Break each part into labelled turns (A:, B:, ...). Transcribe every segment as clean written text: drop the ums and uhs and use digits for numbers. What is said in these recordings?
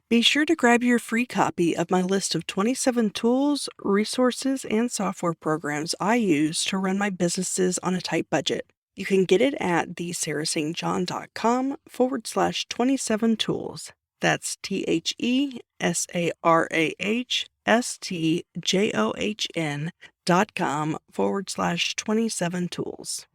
A: Be sure to grab your free copy of my list of 27 tools, resources, and software programs I use to run my businesses on a tight budget. You can get it at thesarahstjohn.com/27 tools. That's TheSarahStJohn.com/27 tools.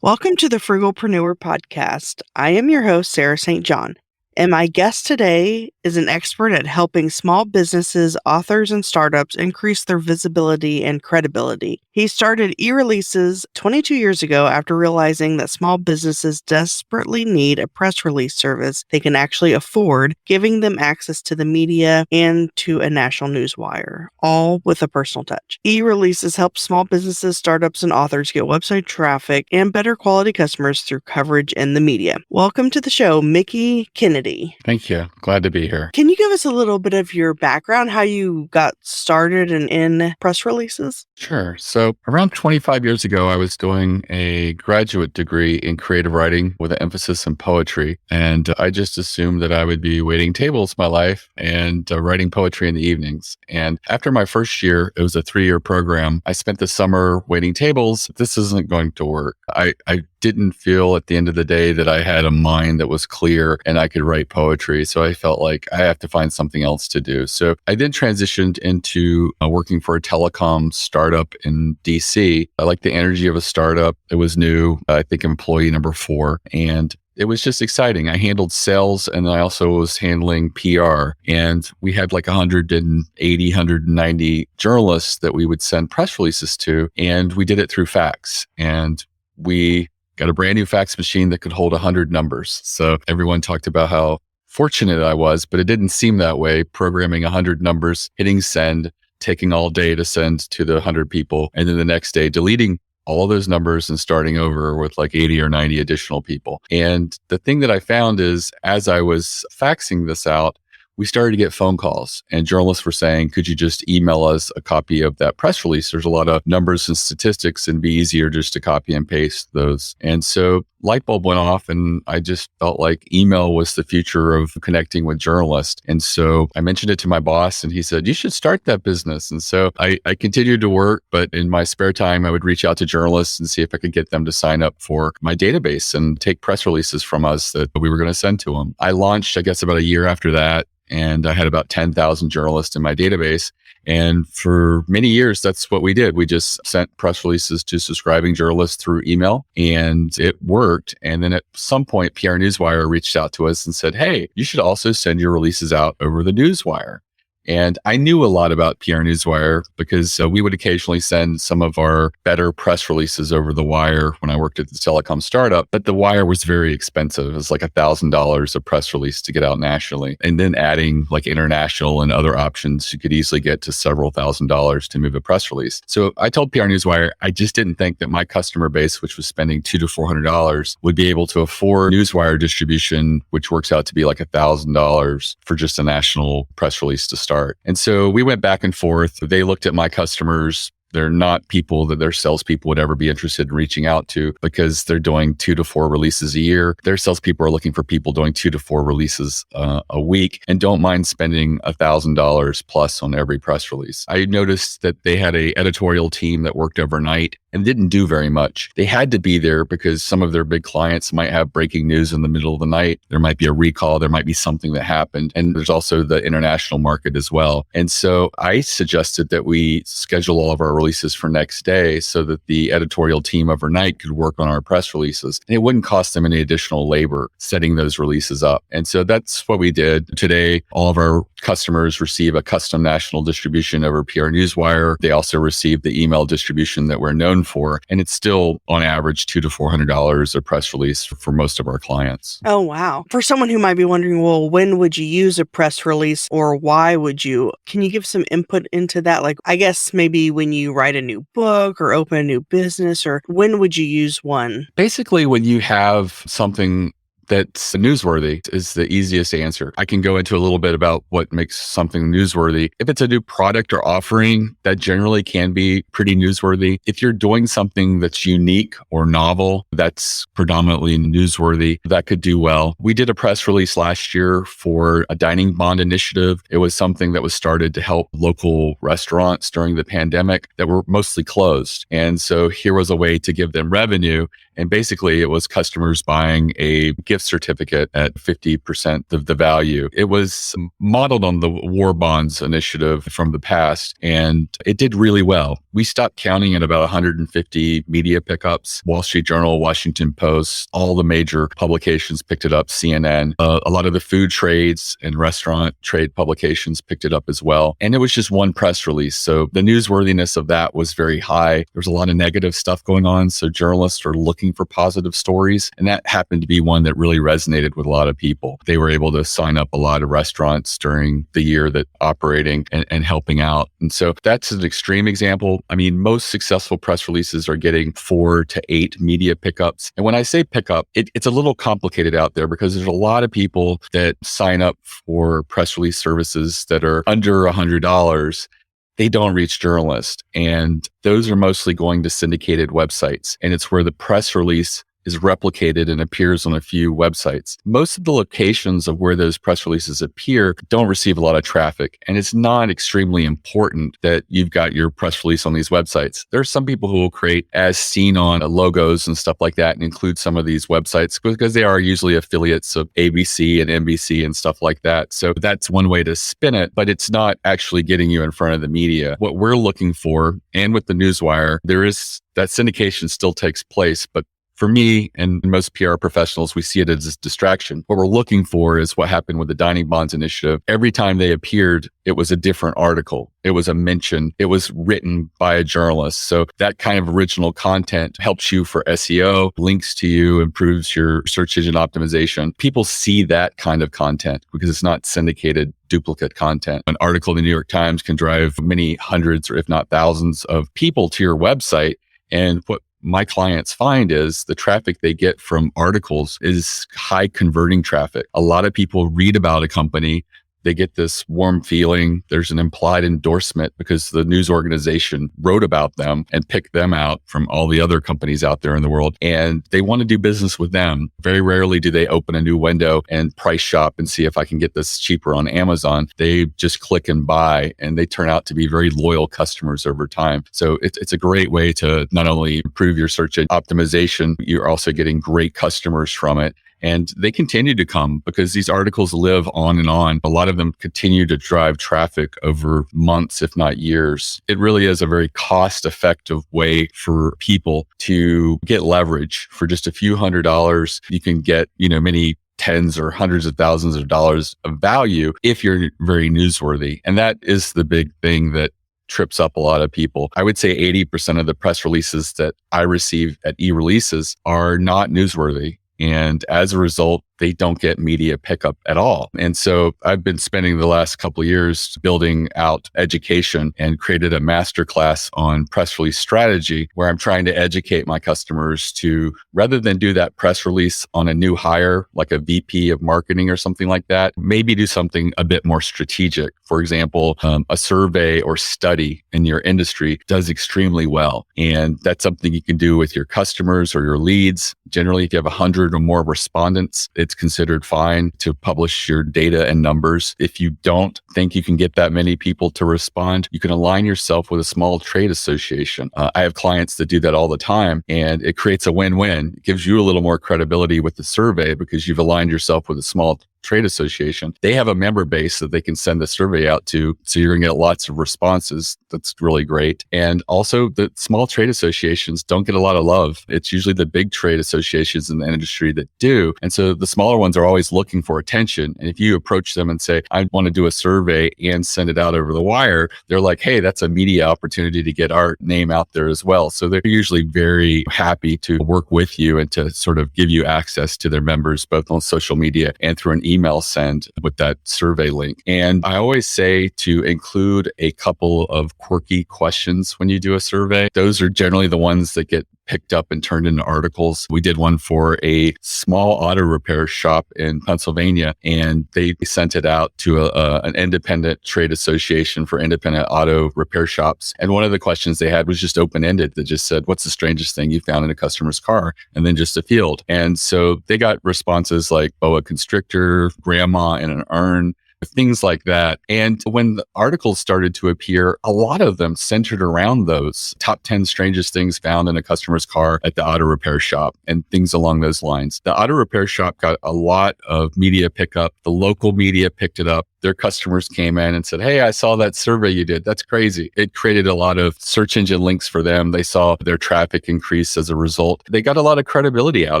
A: Welcome to the Frugalpreneur Podcast. I am your host, Sarah St. John, and my guest today is an expert at helping small businesses, authors, and startups increase their visibility and credibility. He started E-Releases 22 years ago after realizing that small businesses desperately need a press release service they can actually afford, giving them access to the media and to a national newswire, all with a personal touch. E-Releases helps small businesses, startups, and authors get website traffic and better quality customers through coverage in the media. Welcome to the show, Mickie Kennedy.
B: Thank you. Glad to be here.
A: Can you give us a little bit of your background, how you got started in press releases?
B: Sure. So around 25 years ago, I was doing a graduate degree in creative writing with an emphasis in poetry. And I just assumed that I would be waiting tables my life and writing poetry in the evenings. And after my first year, it was a 3-year program. I spent the summer waiting tables. This isn't going to work. I didn't feel at the end of the day that I had a mind that was clear and I could write poetry. So I felt like I have to find something else to do. So I then transitioned into working for a telecom startup in DC. I liked the energy of a startup. It was new. I think employee number 4. And it was just exciting. I handled sales and I also was handling PR. And we had like 180, 190 journalists that we would send press releases to. And we did it through fax. And we got a brand new fax machine that could hold 100 numbers. So everyone talked about how fortunate I was, but it didn't seem that way. Programming 100 numbers, hitting send, taking all day to send to the 100 people. And then the next day, deleting all of those numbers and starting over with like 80 or 90 additional people. And the thing that I found is as I was faxing this out, we started to get phone calls and journalists were saying, could you just email us a copy of that press release? There's a lot of numbers and statistics and it'd be easier just to copy and paste those. And so light bulb went off and I just felt like email was the future of connecting with journalists. And so I mentioned it to my boss and he said, you should start that business. And so I continued to work, but in my spare time, I would reach out to journalists and see if I could get them to sign up for my database and take press releases from us that we were going to send to them. I launched, I guess, about a year after that. And I had about 10,000 journalists in my database. And for many years, that's what we did. We just sent press releases to subscribing journalists through email and it worked. And then at some point, PR Newswire reached out to us and said, hey, you should also send your releases out over the Newswire. And I knew a lot about PR Newswire because we would occasionally send some of our better press releases over the wire when I worked at the telecom startup. But the wire was very expensive. It was like $1,000 a press release to get out nationally. And then adding like international and other options, you could easily get to several $1,000s to move a press release. So I told PR Newswire, I just didn't think that my customer base, which was spending $200 to $400, would be able to afford Newswire distribution, which works out to be like $1,000 for just a national press release to start. And so we went back and forth. They looked at my customers. They're not people that their salespeople would ever be interested in reaching out to because they're doing 2 to 4 releases a year. Their salespeople are looking for people doing 2 to 4 releases a week and don't mind spending $1,000 plus on every press release. I noticed that they had an editorial team that worked overnight and didn't do very much. They had to be there because some of their big clients might have breaking news in the middle of the night. There might be a recall. There might be something that happened. And there's also the international market as well. And so I suggested that we schedule all of our releases for next day so that the editorial team overnight could work on our press releases. And it wouldn't cost them any additional labor setting those releases up. And so that's what we did. Today, all of our customers receive a custom national distribution over PR Newswire. They also receive the email distribution that we're known for. And it's still on average $200 to $400 a press release for most of our clients.
A: Oh, wow. For someone who might be wondering, well, when would you use a press release or why would you? Can you give some input into that? Like, I guess maybe when you write a new book or open a new business, or when would you use one?
B: Basically, when you have something That's newsworthy is the easiest answer. I can go into a little bit about what makes something newsworthy. If it's a new product or offering, that generally can be pretty newsworthy. If you're doing something that's unique or novel, that's predominantly newsworthy. That could do well. We did a press release last year for a dining bond initiative. It was something that was started to help local restaurants during the pandemic that were mostly closed. And so here was a way to give them revenue. And basically, it was customers buying a gift certificate at 50% of the value. It was modeled on the war bonds initiative from the past, and it did really well. We stopped counting at about 150 media pickups. Wall Street Journal, Washington Post, all the major publications picked it up, CNN. A lot of the food trades and restaurant trade publications picked it up as well. And it was just one press release. So the newsworthiness of that was very high. There was a lot of negative stuff going on. So journalists are looking for positive stories. And that happened to be one that really resonated with a lot of people. They were able to sign up a lot of restaurants during the year that operating and helping out. And so that's an extreme example. I mean, most successful press releases are getting 4 to 8 media pickups. And when I say pickup, it's a little complicated out there because there's a lot of people that sign up for press release services that are under $100. They don't reach journalists. And those are mostly going to syndicated websites. And it's where the press release is replicated and appears on a few websites. Most of the locations of where those press releases appear don't receive a lot of traffic. And it's not extremely important that you've got your press release on these websites. There are some people who will create as seen on logos and stuff like that and include some of these websites because they are usually affiliates of ABC and NBC and stuff like that. So that's one way to spin it, but it's not actually getting you in front of the media. What we're looking for, and with the Newswire, there is that syndication still takes place, but for me and most PR professionals, we see it as a distraction. What we're looking for is what happened with the Dining Bonds Initiative. Every time they appeared, it was a different article. It was a mention. It was written by a journalist. So that kind of original content helps you for SEO, links to you, improves your search engine optimization. People see that kind of content because it's not syndicated duplicate content. An article in the New York Times can drive many hundreds or if not thousands of people to your website. And what my clients find is the traffic they get from articles is high converting traffic. A lot of people read about a company. They get this warm feeling. There's an implied endorsement because the news organization wrote about them and picked them out from all the other companies out there in the world. And they want to do business with them. Very rarely do they open a new window and price shop and see if I can get this cheaper on Amazon. They just click and buy, and they turn out to be very loyal customers over time. So it's a great way to not only improve your search optimization, you're also getting great customers from it. And they continue to come because these articles live on and on. A lot of them continue to drive traffic over months, if not years. It really is a very cost-effective way for people to get leverage. For just a few $100s, you can get, many tens or hundreds of thousands of dollars of value if you're very newsworthy. And that is the big thing that trips up a lot of people. I would say 80% of the press releases that I receive at E-Releases are not newsworthy. And as a result, they don't get media pickup at all. And so I've been spending the last couple of years building out education and created a masterclass on press release strategy where I'm trying to educate my customers to, rather than do that press release on a new hire, like a VP of marketing or something like that, maybe do something a bit more strategic. For example, a survey or study in your industry does extremely well. And that's something you can do with your customers or your leads. Generally, if you have 100 or more respondents, it's considered fine to publish your data and numbers. If you don't think you can get that many people to respond, you can align yourself with a small trade association. I have clients that do that all the time, and it creates a win-win. It gives you a little more credibility with the survey because you've aligned yourself with a small trade association. They have a member base that they can send the survey out to. So you're going to get lots of responses. That's really great. And also the small trade associations don't get a lot of love. It's usually the big trade associations in the industry that do. And so the smaller ones are always looking for attention. And if you approach them and say, I want to do a survey and send it out over the wire, they're like, hey, that's a media opportunity to get our name out there as well. So they're usually very happy to work with you and to sort of give you access to their members, both on social media and through an email send with that survey link. And I always say to include a couple of quirky questions when you do a survey. Those are generally the ones that get picked up and turned into articles. We did one for a small auto repair shop in Pennsylvania, and they sent it out to an independent trade association for independent auto repair shops. And one of the questions they had was just open-ended that just said, what's the strangest thing you found in a customer's car? And then just a field. And so they got responses like boa constrictor, grandma in an urn, things like that. And when the articles started to appear, a lot of them centered around those top 10 strangest things found in a customer's car at the auto repair shop and things along those lines. The auto repair shop got a lot of media pickup. The local media picked it up. Their customers came in and said, hey, I saw that survey you did. That's crazy. It created a lot of search engine links for them. They saw their traffic increase as a result. They got a lot of credibility out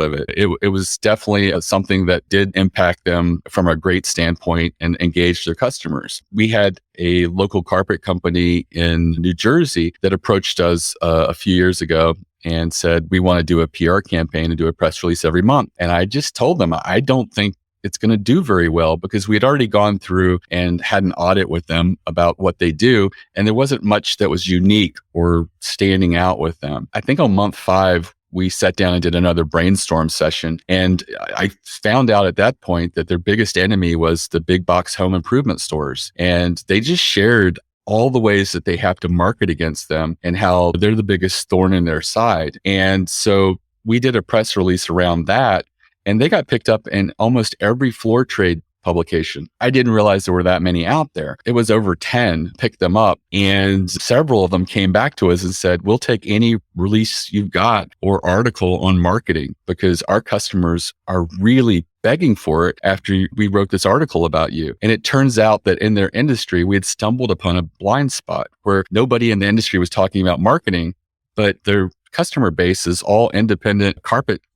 B: of it. It was definitely something that did impact them from a great standpoint and engage their customers. We had a local carpet company in New Jersey that approached us a few years ago and said, we want to do a PR campaign and do a press release every month. And I just told them, I don't think it's going to do very well, because we had already gone through and had an audit with them about what they do. And there wasn't much that was unique or standing out with them. I think on month 5, we sat down and did another brainstorm session. And I found out at that point that their biggest enemy was the big box home improvement stores. And they just shared all the ways that they have to market against them and how they're the biggest thorn in their side. And so we did a press release around that. And they got picked up in almost every floor trade publication. I didn't realize there were that many out there. It was over 10 picked them up. And several of them came back to us and said, we'll take any release you've got or article on marketing, because our customers are really begging for it after we wrote this article about you. And it turns out that in their industry, we had stumbled upon a blind spot where nobody in the industry was talking about marketing, but their customer base is all independent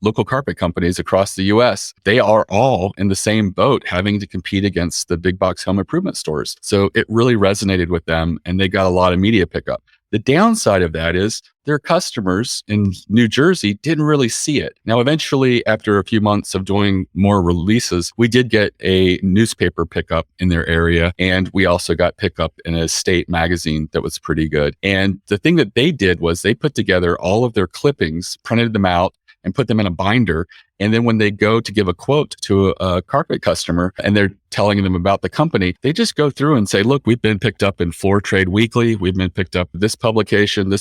B: local carpet companies across the US. They are all in the same boat, having to compete against the big box home improvement stores. So it really resonated with them, and they got a lot of media pickup. The downside of that is their customers in New Jersey didn't really see it. Now, eventually, after a few months of doing more releases, we did get a newspaper pickup in their area. And we also got pickup in a state magazine that was pretty good. And the thing that they did was they put together all of their clippings, printed them out, and put them in a binder. And then when they go to give a quote to a carpet customer and they're telling them about the company, they just go through and say, look, we've been picked up in Floor Trade Weekly. We've been picked up this publication.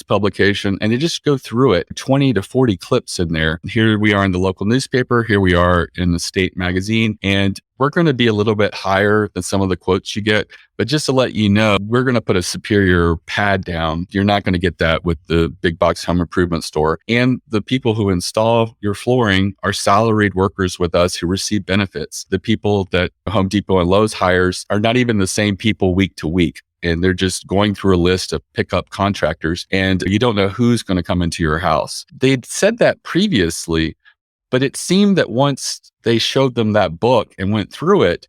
B: And they just go through it, 20 to 40 clips in there. Here we are in the local newspaper. Here we are in the state magazine. And we're going to be a little bit higher than some of the quotes you get. But just to let you know, we're going to put a superior pad down. You're not going to get that with the big box home improvement store. And the people who install your flooring are salaried workers with us who receive benefits. The people that Home Depot and Lowe's hires are not even the same people week to week. And they're just going through a list of pickup contractors, and you don't know who's going to come into your house. They'd said that previously, but it seemed that once they showed them that book and went through it,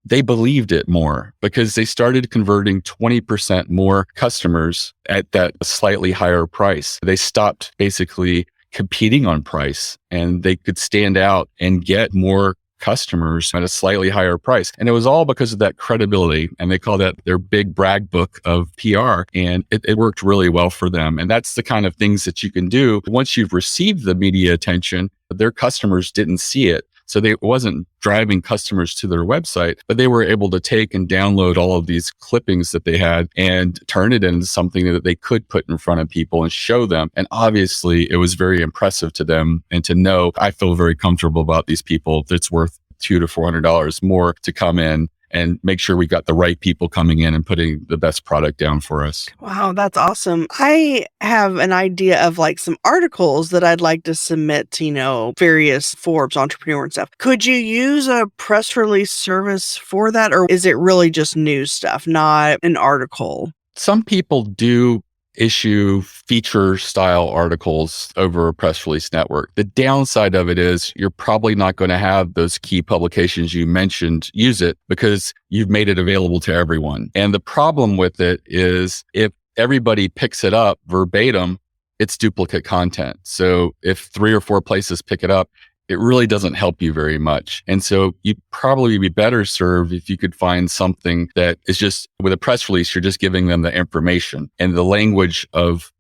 B: they believed it more, because they started converting 20% more customers at that slightly higher price. They stopped basically competing on price, and they could stand out and get more customers at a slightly higher price. And it was all because of that credibility. And they call that their big brag book of PR. And it worked really well for them. And that's the kind of things that you can do once you've received the media attention. Their customers didn't see it. So they wasn't driving customers to their website, but they were able to take and download all of these clippings that they had and turn it into something that they could put in front of people and show them. And obviously it was very impressive to them. And to know, I feel very comfortable about these people. It's worth $200 to $400 more to come in and make sure we got the right people coming in and putting the best product down for us.
A: Wow, that's awesome. I have an idea of like some articles that I'd like to submit to, various Forbes, Entrepreneur and stuff. Could you use a press release service for that? Or is it really just news stuff, not an article?
B: Some people do issue feature style articles over a press release network. The downside of it is you're probably not going to have those key publications you mentioned use it, because you've made it available to everyone. And the problem with it is if everybody picks it up verbatim, it's duplicate content. So if 3 or 4 places pick it up, it really doesn't help you very much. And so you'd probably be better served if you could find something that is just, with a press release, you're just giving them the information, and the language of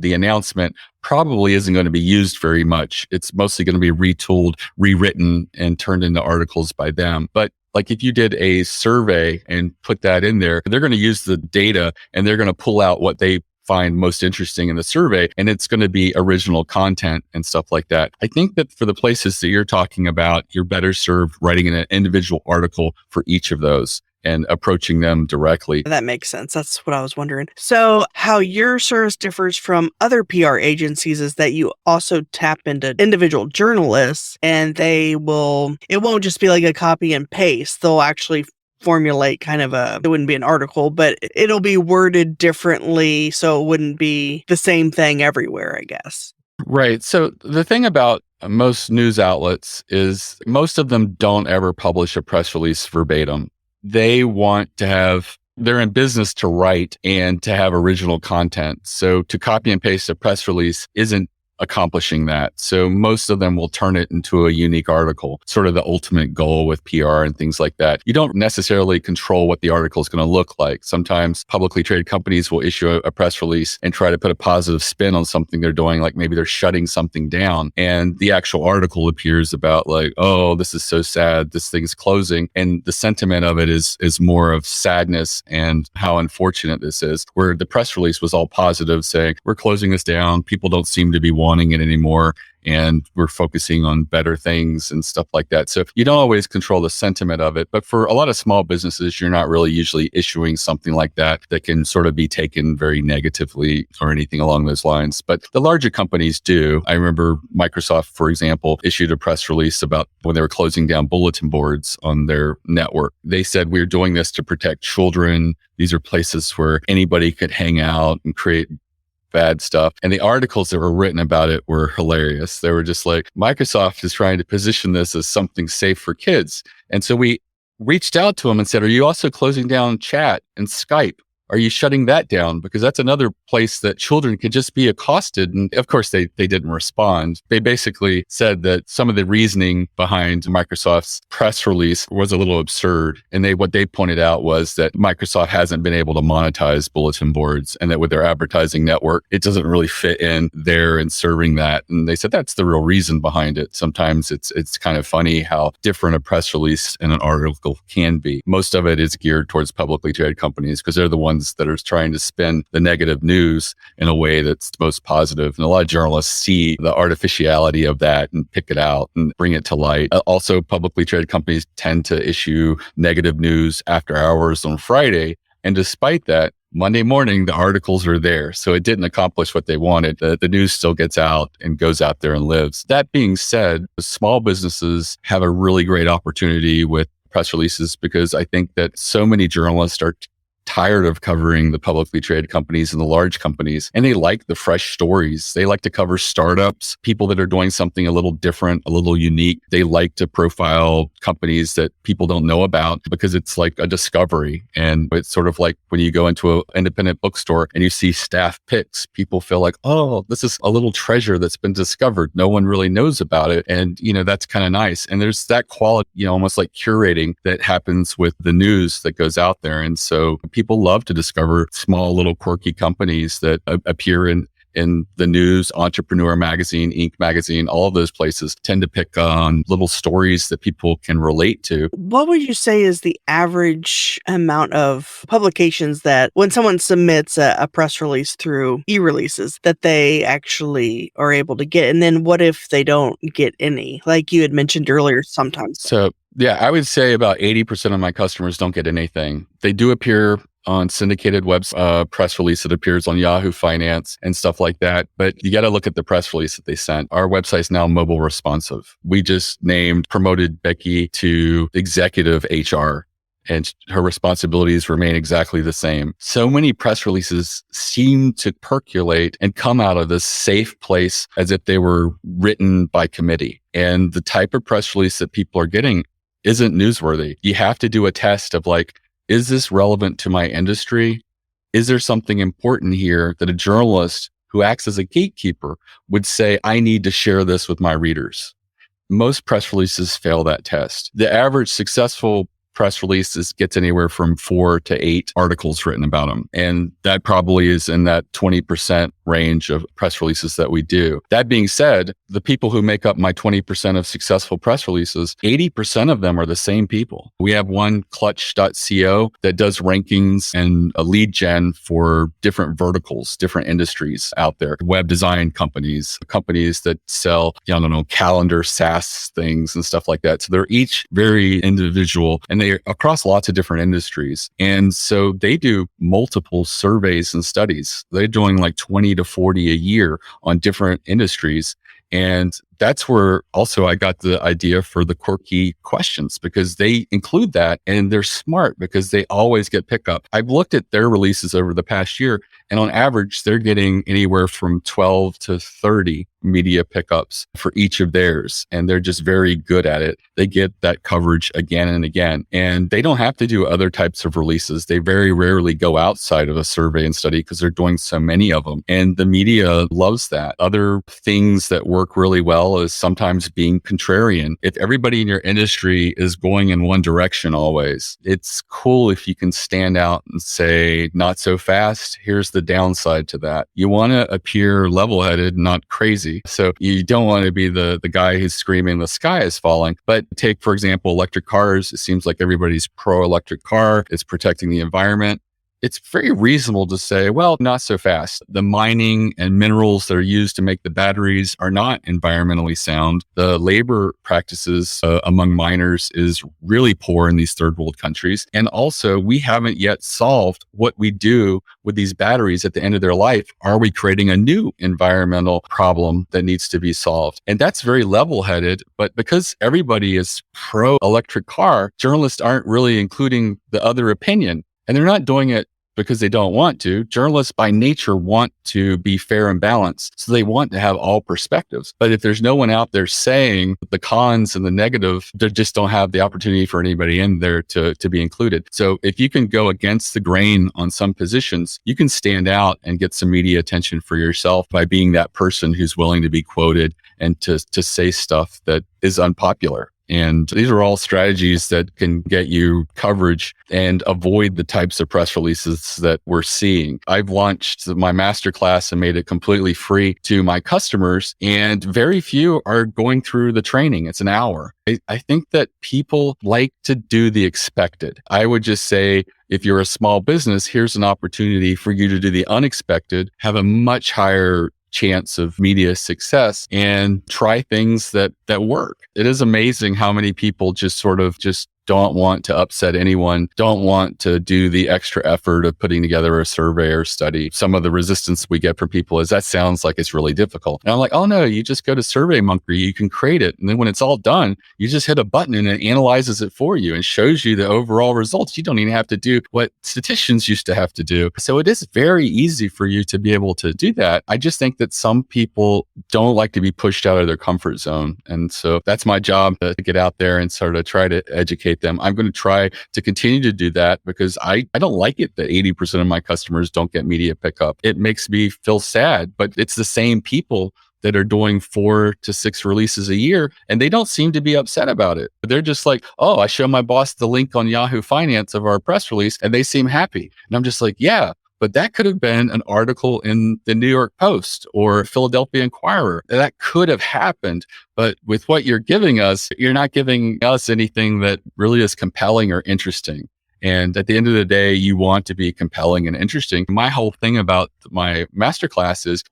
B: the announcement probably isn't going to be used very much. It's mostly going to be retooled, rewritten, and turned into articles by them. But like if you did a survey and put that in there, they're going to use the data and they're going to pull out what they find most interesting in the survey, and it's going to be original content and stuff like that. I think that for the places that you're talking about, you're better served writing an individual article for each of those and approaching them directly.
A: That makes sense. That's what I was wondering. So how your service differs from other PR agencies is that you also tap into individual journalists, and it won't just be like a copy and paste. They'll actually formulate it wouldn't be an article, but it'll be worded differently. So it wouldn't be the same thing everywhere, I guess.
B: Right. So the thing about most news outlets is most of them don't ever publish a press release verbatim. They're in business to write and to have original content. So to copy and paste a press release isn't accomplishing that. So most of them will turn it into a unique article, sort of the ultimate goal with PR and things like that. You don't necessarily control what the article is going to look like. Sometimes publicly traded companies will issue a press release and try to put a positive spin on something they're doing, like maybe they're shutting something down. And the actual article appears about like, oh, this is so sad, this thing's closing. And the sentiment of it is more of sadness and how unfortunate this is, where the press release was all positive, saying, we're closing this down. People don't seem to be wanting it anymore, and we're focusing on better things and stuff like that. So you don't always control the sentiment of it, but for a lot of small businesses, you're not really usually issuing something like that can sort of be taken very negatively or anything along those lines. But the larger companies do. I remember Microsoft, for example, issued a press release about when they were closing down bulletin boards on their network. They said, we're doing this to protect children. These are places where anybody could hang out and create bad stuff. And the articles that were written about it were hilarious. They were just like, Microsoft is trying to position this as something safe for kids. And so we reached out to them and said, are you also closing down chat and Skype? Are you shutting that down? Because that's another place that children could just be accosted. And of course, they didn't respond. They basically said that some of the reasoning behind Microsoft's press release was a little absurd. And what they pointed out was that Microsoft hasn't been able to monetize bulletin boards, and that with their advertising network, it doesn't really fit in there and serving that. And they said that's the real reason behind it. Sometimes it's kind of funny how different a press release and an article can be. Most of it is geared towards publicly traded companies because they're the ones that are trying to spin the negative news in a way that's most positive. And a lot of journalists see the artificiality of that and pick it out and bring it to light. Also, publicly traded companies tend to issue negative news after hours on Friday. And despite that, Monday morning, the articles are there. So it didn't accomplish what they wanted. The news still gets out and goes out there and lives. That being said, small businesses have a really great opportunity with press releases because I think that so many journalists are tired of covering the publicly traded companies and the large companies, and they like the fresh stories. They like to cover startups, people that are doing something a little different, a little unique. They like to profile companies that people don't know about because it's like a discovery. And it's sort of like when you go into an independent bookstore and you see staff picks, people feel like, oh, this is a little treasure that's been discovered. No one really knows about it. And, that's kind of nice. And there's that quality, almost like curating that happens with the news that goes out there. And so people love to discover small little quirky companies that appear in the news. Entrepreneur Magazine, Inc. Magazine, all of those places tend to pick on little stories that people can relate to.
A: What would you say is the average amount of publications that when someone submits a press release through E-Releases that they actually are able to get? And then what if they don't get any? Like you had mentioned earlier, sometimes.
B: So yeah, I would say about 80% of my customers don't get anything. They do appear on syndicated press release that appears on Yahoo Finance and stuff like that. But you got to look at the press release that they sent. Our website's now mobile responsive. We just promoted Becky to executive HR, and her responsibilities remain exactly the same. So many press releases seem to percolate and come out of this safe place as if they were written by committee. And the type of press release that people are getting isn't newsworthy. You have to do a test of like, is this relevant to my industry? Is there something important here that a journalist who acts as a gatekeeper would say, I need to share this with my readers? Most press releases fail that test. The average successful press release gets anywhere from 4 to 8 articles written about them. And that probably is in that 20% range of press releases that we do. That being said, the people who make up my 20% of successful press releases, 80% of them are the same people. We have one clutch.co that does rankings and a lead gen for different verticals, different industries out there, web design companies that sell, calendar SaaS things and stuff like that. So they're each very individual and they're across lots of different industries. And so they do multiple surveys and studies. They're doing like 20 to 40 a year on different industries. And that's where also I got the idea for the quirky questions, because they include that and they're smart because they always get pickup. I've looked at their releases over the past year, and on average, they're getting anywhere from 12 to 30 media pickups for each of theirs. And they're just very good at it. They get that coverage again and again. And they don't have to do other types of releases. They very rarely go outside of a survey and study because they're doing so many of them. And the media loves that. Other things that work really well is sometimes being contrarian. If everybody in your industry is going in one direction always, it's cool if you can stand out and say, not so fast. Here's the downside to that. You want to appear level-headed, not crazy. So you don't want to be the guy who's screaming the sky is falling. But take, for example, electric cars. It seems like everybody's pro-electric car. It's protecting the environment. It's very reasonable to say, well, not so fast. The mining and minerals that are used to make the batteries are not environmentally sound. The labor practices among miners is really poor in these third world countries. And also, we haven't yet solved what we do with these batteries at the end of their life. Are we creating a new environmental problem that needs to be solved? And that's very level-headed. But because everybody is pro-electric car, journalists aren't really including the other opinion. And they're not doing it because they don't want to. Journalists by nature want to be fair and balanced. So they want to have all perspectives. But if there's no one out there saying the cons and the negative, they just don't have the opportunity for anybody in there to be included. So if you can go against the grain on some positions, you can stand out and get some media attention for yourself by being that person who's willing to be quoted and to say stuff that is unpopular. And these are all strategies that can get you coverage and avoid the types of press releases that we're seeing. I've launched my masterclass and made it completely free to my customers, and very few are going through the training. It's an hour. I think that people like to do the expected. I would just say, if you're a small business, here's an opportunity for you to do the unexpected, have a much higher chance of media success, and try things that work. It is amazing how many people just don't want to upset anyone, don't want to do the extra effort of putting together a survey or study. Some of the resistance we get from people is that sounds like it's really difficult. And I'm like, oh no, you just go to SurveyMonkey, you can create it. And then when it's all done, you just hit a button and it analyzes it for you and shows you the overall results. You don't even have to do what statisticians used to have to do. So it is very easy for you to be able to do that. I just think that some people don't like to be pushed out of their comfort zone. And so that's my job, to get out there and sort of try to educate them. I'm going to try to continue to do that because I don't like it that 80% of my customers don't get media pickup. It makes me feel sad, but it's the same people that are doing 4 to 6 releases a year, and they don't seem to be upset about it. They're just like, oh, I show my boss the link on Yahoo Finance of our press release, and they seem happy. And I'm just like, yeah, but that could have been an article in the New York Post or Philadelphia Inquirer. That could have happened. But with what you're giving us, you're not giving us anything that really is compelling or interesting. And at the end of the day, you want to be compelling and interesting. My whole thing about my masterclass is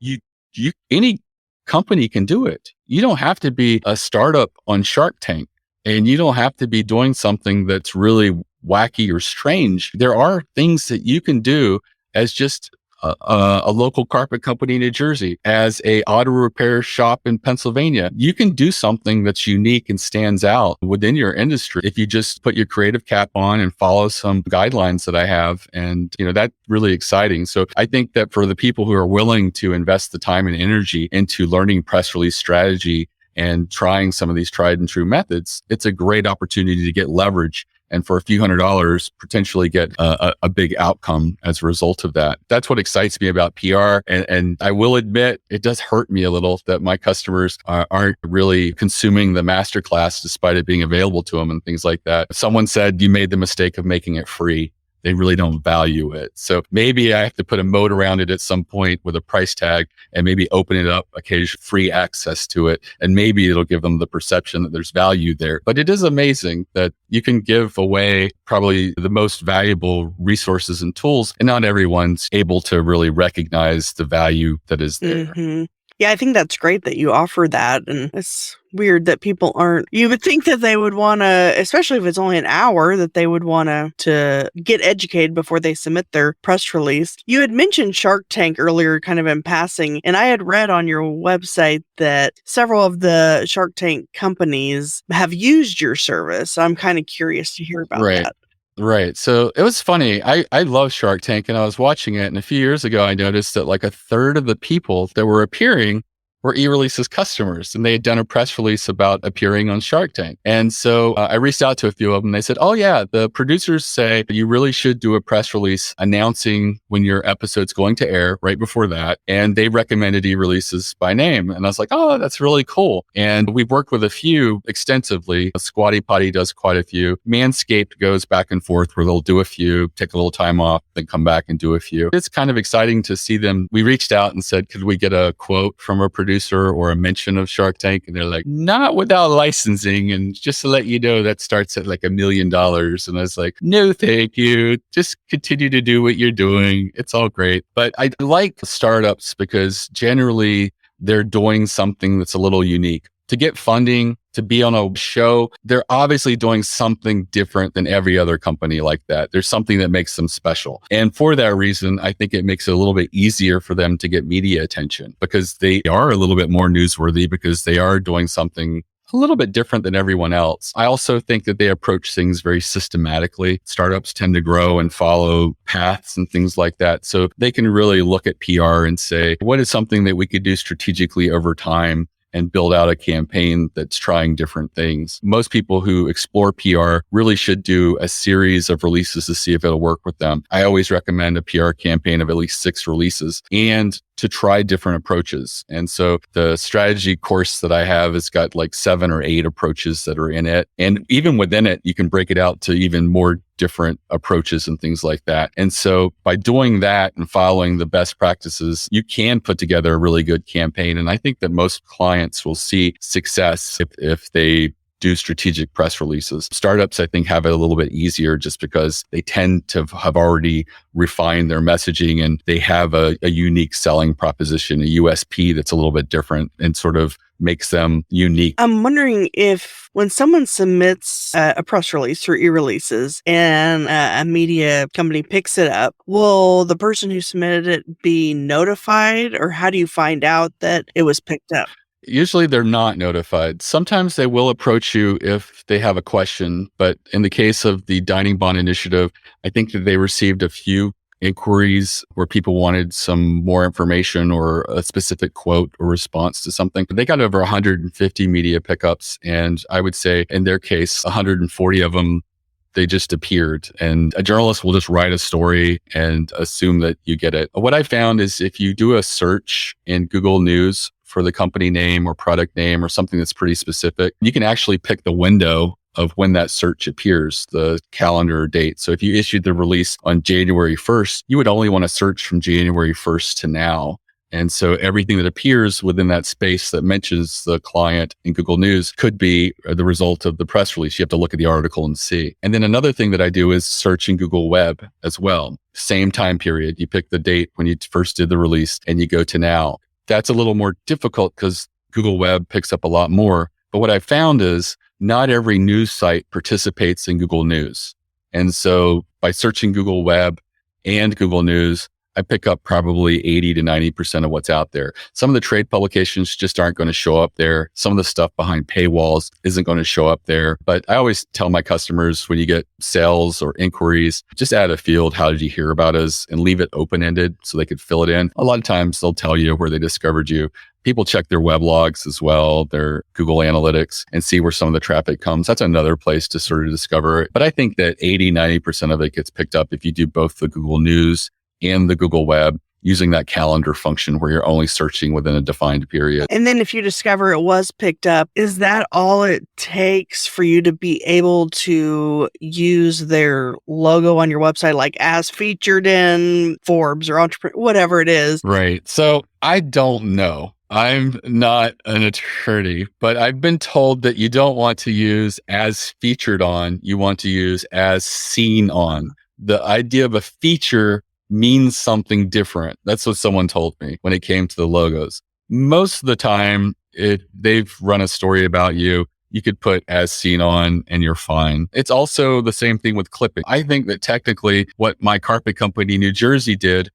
B: any company can do it. You don't have to be a startup on Shark Tank, and you don't have to be doing something that's really wacky or strange. There are things that you can do as just a local carpet company in New Jersey, as a auto repair shop in Pennsylvania. You can do something that's unique and stands out within your industry if you just put your creative cap on and follow some guidelines that I have. And, that's really exciting. So I think that for the people who are willing to invest the time and energy into learning press release strategy and trying some of these tried and true methods, it's a great opportunity to get leverage and for a few $100s, potentially get a big outcome as a result of that. That's what excites me about PR. And I will admit, it does hurt me a little that my customers aren't really consuming the masterclass despite it being available to them and things like that. Someone said you made the mistake of making it free. They really don't value it. So maybe I have to put a moat around it at some point with a price tag and maybe open it up, occasional free access to it. And maybe it'll give them the perception that there's value there. But it is amazing that you can give away probably the most valuable resources and tools, and not everyone's able to really recognize the value that is there.
A: Mm-hmm. Yeah, I think that's great that you offer that. And it's weird that people aren't. You would think that they would want to, especially if it's only an hour, that they would want to get educated before they submit their press release. You had mentioned Shark Tank earlier, kind of in passing, and I had read on your website that several of the Shark Tank companies have used your service. I'm kind of curious to hear about that.
B: Right. So it was funny. I love Shark Tank, and I was watching it. And a few years ago, I noticed that like a third of the people that were appearing were E-Releases customers, and they had done a press release about appearing on Shark Tank. And so I reached out to a few of them. They said, oh yeah, the producers say you really should do a press release announcing when your episode's going to air right before that. And they recommended E-Releases by name. And I was like, oh, that's really cool. And we've worked with a few extensively. Squatty Potty does quite a few. Manscaped goes back and forth where they'll do a few, take a little time off, then come back and do a few. It's kind of exciting to see them. We reached out and said, could we get a quote from a producer or a mention of Shark Tank? And they're like, not without licensing. And just to let you know, that starts at like $1 million. And I was like, no, thank you. Just continue to do what you're doing. It's all great. But I like startups because generally they're doing something that's a little unique. To get funding, to be on a show, they're obviously doing something different than every other company like that. There's something that makes them special. And for that reason, I think it makes it a little bit easier for them to get media attention because they are a little bit more newsworthy because they are doing something a little bit different than everyone else. I also think that they approach things very systematically. Startups tend to grow and follow paths and things like that. So they can really look at PR and say, what is something that we could do strategically over time and build out a campaign that's trying different things. Most people who explore PR really should do a series of releases to see if it'll work with them. I always recommend a PR campaign of at least 6 releases and to try different approaches. And so the strategy course that I have has got like 7 or 8 approaches that are in it. And even within it, you can break it out to even more different approaches and things like that. And so by doing that and following the best practices, you can put together a really good campaign. And I think that most clients will see success if they do strategic press releases. Startups, I think, have it a little bit easier just because they tend to have already refined their messaging and they have a unique selling proposition, a USP that's a little bit different and sort of makes them unique.
A: I'm wondering if when someone submits a press release through E-Releases and a media company picks it up, will the person who submitted it be notified, or how do you find out that it was picked up?
B: Usually they're not notified. Sometimes they will approach you if they have a question. But in the case of the Dining Bond Initiative, I think that they received a few inquiries where people wanted some more information or a specific quote or response to something. They got over 150 media pickups. And I would say in their case, 140 of them, they just appeared. And a journalist will just write a story and assume that you get it. What I found is if you do a search in Google News for the company name or product name or something that's pretty specific, you can actually pick the window of when that search appears, the calendar or date. So if you issued the release on January 1st, you would only want to search from January 1st to now. And so everything that appears within that space that mentions the client in Google News could be the result of the press release. You have to look at the article and see. And then another thing that I do is search in Google Web as well. Same time period. You pick the date when you first did the release and you go to now. That's a little more difficult because Google Web picks up a lot more. But what I found is not every news site participates in Google News. And so by searching Google Web and Google News, I pick up probably 80 to 90% of what's out there. Some of the trade publications just aren't going to show up there. Some of the stuff behind paywalls isn't going to show up there. But I always tell my customers when you get sales or inquiries, just add a field, how did you hear about us, and leave it open-ended so they could fill it in. A lot of times they'll tell you where they discovered you. People check their web logs as well, their Google Analytics, and see where some of the traffic comes. That's another place to sort of discover it. But I think that 80-90% of it gets picked up if you do both the Google News and the Google Web, using that calendar function where you're only searching within a defined period.
A: And then if you discover it was picked up, is that all it takes for you to be able to use their logo on your website, like as featured in Forbes or Entrepreneur, whatever it is?
B: Right. So I don't know. I'm not an attorney, but I've been told that you don't want to use as featured on, you want to use as seen on. The idea of a feature means something different. That's what someone told me when it came to the logos. Most of the time, they've run a story about you. You could put as seen on and you're fine. It's also the same thing with clipping. I think that technically what my carpet company, New Jersey, did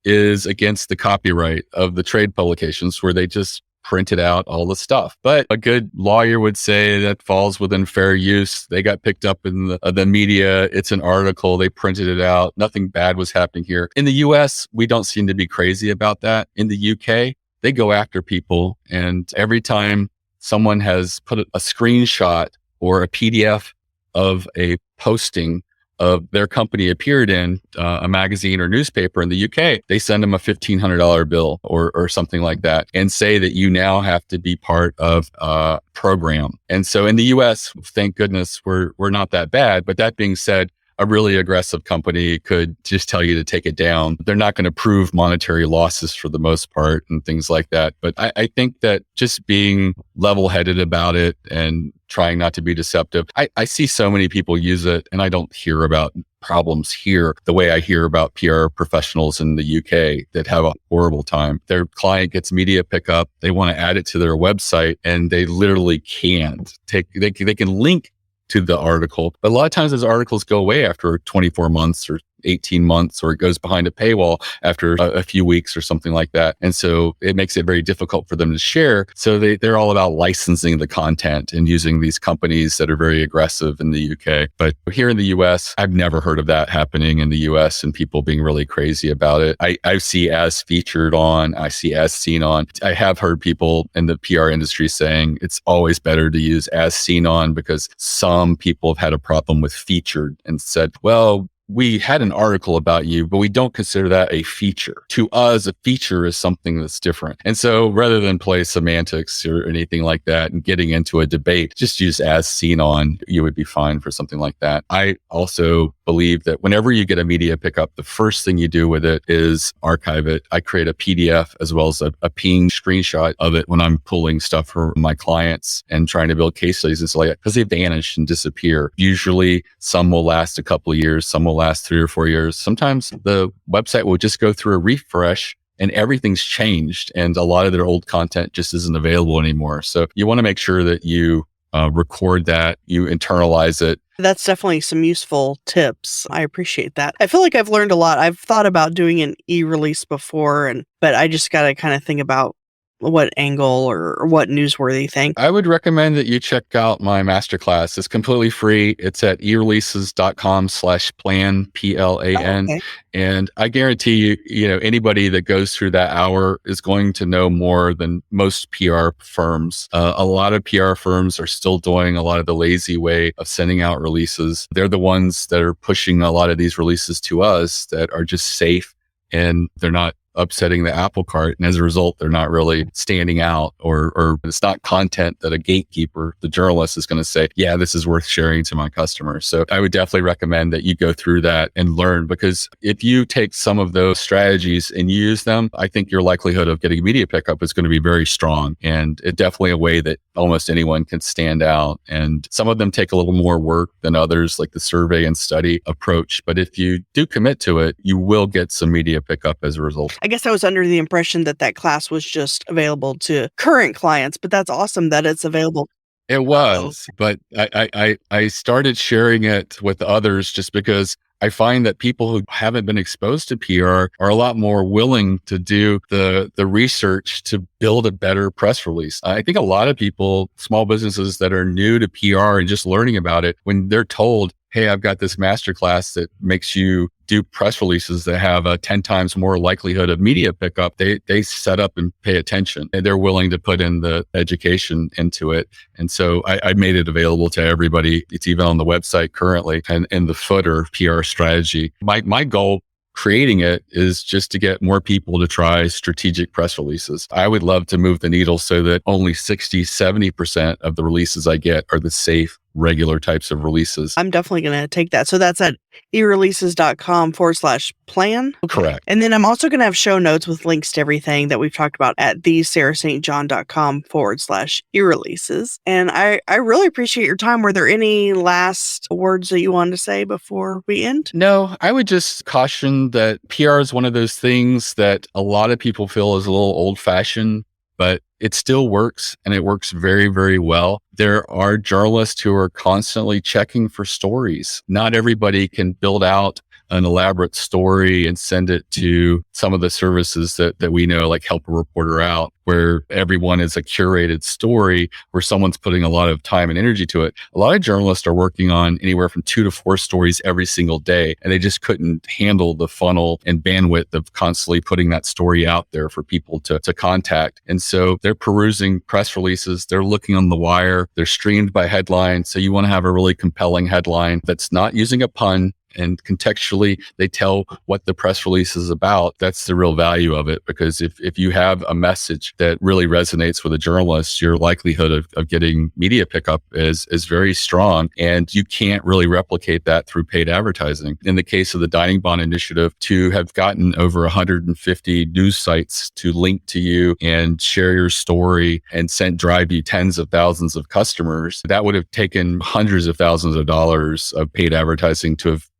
B: is against the copyright of the trade publications, where they just printed out all the stuff. But a good lawyer would say that falls within fair use. They got picked up in the media. It's an article. They printed it out. Nothing bad was happening here. In the US, we don't seem to be crazy about that. In the UK, they go after people. And every time someone has put a screenshot or a PDF of a posting of their company appeared in a magazine or newspaper in the UK, they send them a $1,500 bill or something like that, and say that you now have to be part of a program. And so in the US, thank goodness, we're not that bad. But that being said, a really aggressive company could just tell you to take it down. They're not going to prove monetary losses for the most part and things like that. But I think that just being level-headed about it and trying not to be deceptive. I see so many people use it, and I don't hear about problems here the way I hear about PR professionals in the UK that have a horrible time. Their client gets media pickup. They want to add it to their website, and they literally can't. They can link to the article, but a lot of times those articles go away after 24 months or 18 months, or it goes behind a paywall after a few weeks or something like that. And so it makes it very difficult for them to share. So they're all about licensing the content and using these companies that are very aggressive in the UK. But here in the US, I've never heard of that happening in the US and people being really crazy about it. I see as featured on, I see as seen on. I have heard people in the PR industry saying it's always better to use as seen on, because some people have had a problem with featured and said, well, we had an article about you, but we don't consider that a feature. To us, a feature is something that's different. And so rather than play semantics or anything like that and getting into a debate, just use as seen on, you would be fine for something like that. I also believe that whenever you get a media pickup, the first thing you do with it is archive it. I create a PDF as well as a ping screenshot of it when I'm pulling stuff for my clients and trying to build case studies and stuff like that, because they vanish and disappear. Usually some will last a couple of years, some will last 3 or 4 years. Sometimes the website will just go through a refresh and everything's changed, and a lot of their old content just isn't available anymore. So you want to make sure that you record that, you internalize it.
A: That's definitely some useful tips. I appreciate that. I feel like I've learned a lot. I've thought about doing an e-release before, but I just got to kind of think about what angle or what newsworthy thing.
B: I would recommend that you check out my masterclass. It's completely free. It's at ereleases.com/plan, PLAN.
A: Okay.
B: And I guarantee you, anybody that goes through that hour is going to know more than most PR firms. A lot of PR firms are still doing a lot of the lazy way of sending out releases. They're the ones that are pushing a lot of these releases to us that are just safe, and they're not upsetting the apple cart. And as a result, they're not really standing out, or it's not content that a gatekeeper, the journalist, is going to say, yeah, this is worth sharing to my customers. So I would definitely recommend that you go through that and learn, because if you take some of those strategies and use them, I think your likelihood of getting media pickup is going to be very strong. And it's definitely a way that almost anyone can stand out. And some of them take a little more work than others, like the survey and study approach. But if you do commit to it, you will get some media pickup as a result.
A: I guess I was under the impression that class was just available to current clients, but that's awesome that it's available.
B: It was, but I started sharing it with others just because I find that people who haven't been exposed to PR are a lot more willing to do the research to build a better press release. I think a lot of people, small businesses that are new to PR and just learning about it, when they're told, hey, I've got this masterclass that makes you do press releases that have a 10 times more likelihood of media pickup, they set up and pay attention, and they're willing to put in the education into it. And so I made it available to everybody. It's even on the website currently, and in the footer, PR strategy. My goal creating it is just to get more people to try strategic press releases. I would love to move the needle so that only 60-70% of the releases I get are the safe, regular types of releases.
A: I'm definitely going to take that. So that's at ereleases.com/plan. Okay.
B: Correct.
A: And then I'm also going to have show notes with links to everything that we've talked about at thesarahstjohn.com/ereleases. And I really appreciate your time. Were there any last words that you wanted to say before we end?
B: No, I would just caution that PR is one of those things that a lot of people feel is a little old fashioned, but it still works, and it works very, very well. There are journalists who are constantly checking for stories. Not everybody can build out an elaborate story and send it to some of the services that we know, like Help a Reporter Out, where everyone is a curated story where someone's putting a lot of time and energy to it. A lot of journalists are working on anywhere from 2 to 4 stories every single day, and they just couldn't handle the funnel and bandwidth of constantly putting that story out there for people to contact. And so they're perusing press releases, they're looking on the wire, they're streamed by headlines. So you want to have a really compelling headline that's not using a pun, and contextually they tell what the press release is about. That's the real value of it, because if you have a message that really resonates with a journalist, your likelihood of getting media pickup is very strong, and you can't really replicate that through paid advertising. In the case of the Dining Bond Initiative, to have gotten over 150 news sites to link to you and share your story and drive you tens of thousands of customers, that would have taken hundreds of thousands of dollars of paid advertising to have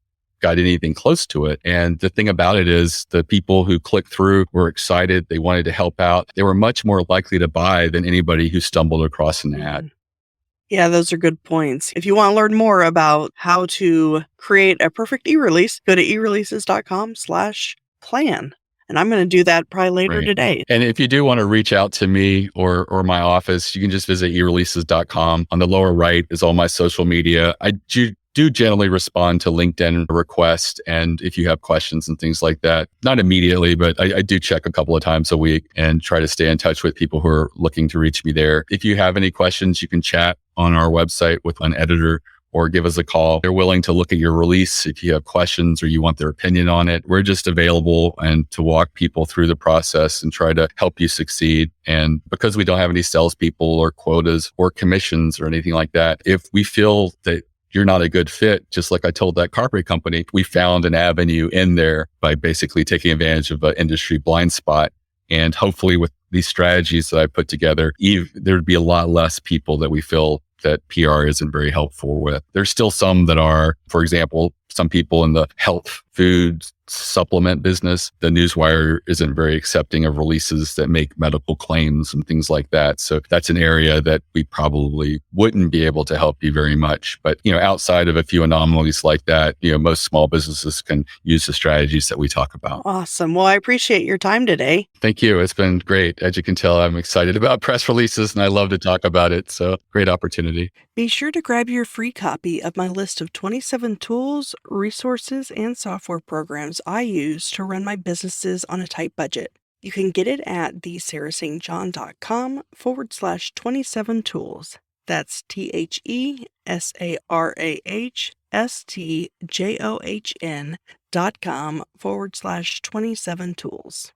B: got anything close to it. And the thing about it is the people who clicked through were excited. They wanted to help out. They were much more likely to buy than anybody who stumbled across an ad.
A: Yeah, those are good points. If you want to learn more about how to create a perfect e-release, go to ereleases.com/plan. And I'm going to do that probably later today.
B: And if you do want to reach out to me or my office, you can just visit ereleases.com. On the lower right is all my social media. I do generally respond to LinkedIn requests, and if you have questions and things like that, not immediately, but I do check a couple of times a week and try to stay in touch with people who are looking to reach me there. If you have any questions, you can chat on our website with an editor or give us a call. They're willing to look at your release if you have questions or you want their opinion on it. We're just available and to walk people through the process and try to help you succeed. And because we don't have any salespeople or quotas or commissions or anything like that, if we feel that you're not a good fit, just like I told that carpet company, we found an avenue in there by basically taking advantage of an industry blind spot. And hopefully with these strategies that I put together, there'd be a lot less people that we feel that PR isn't very helpful with. There's still some that are, for example, some people in the health food supplement business, the newswire isn't very accepting of releases that make medical claims and things like that. So that's an area that we probably wouldn't be able to help you very much. But, outside of a few anomalies like that, most small businesses can use the strategies that we talk about.
A: Awesome. Well, I appreciate your time today.
B: Thank you. It's been great. As you can tell, I'm excited about press releases and I love to talk about it. So great opportunity.
A: Be sure to grab your free copy of my list of 27 tools, resources, and software programs I use to run my businesses on a tight budget. You can get it at thesarahstjohn.com/27 tools. That's THESARAHSTJOHN.com/27 tools.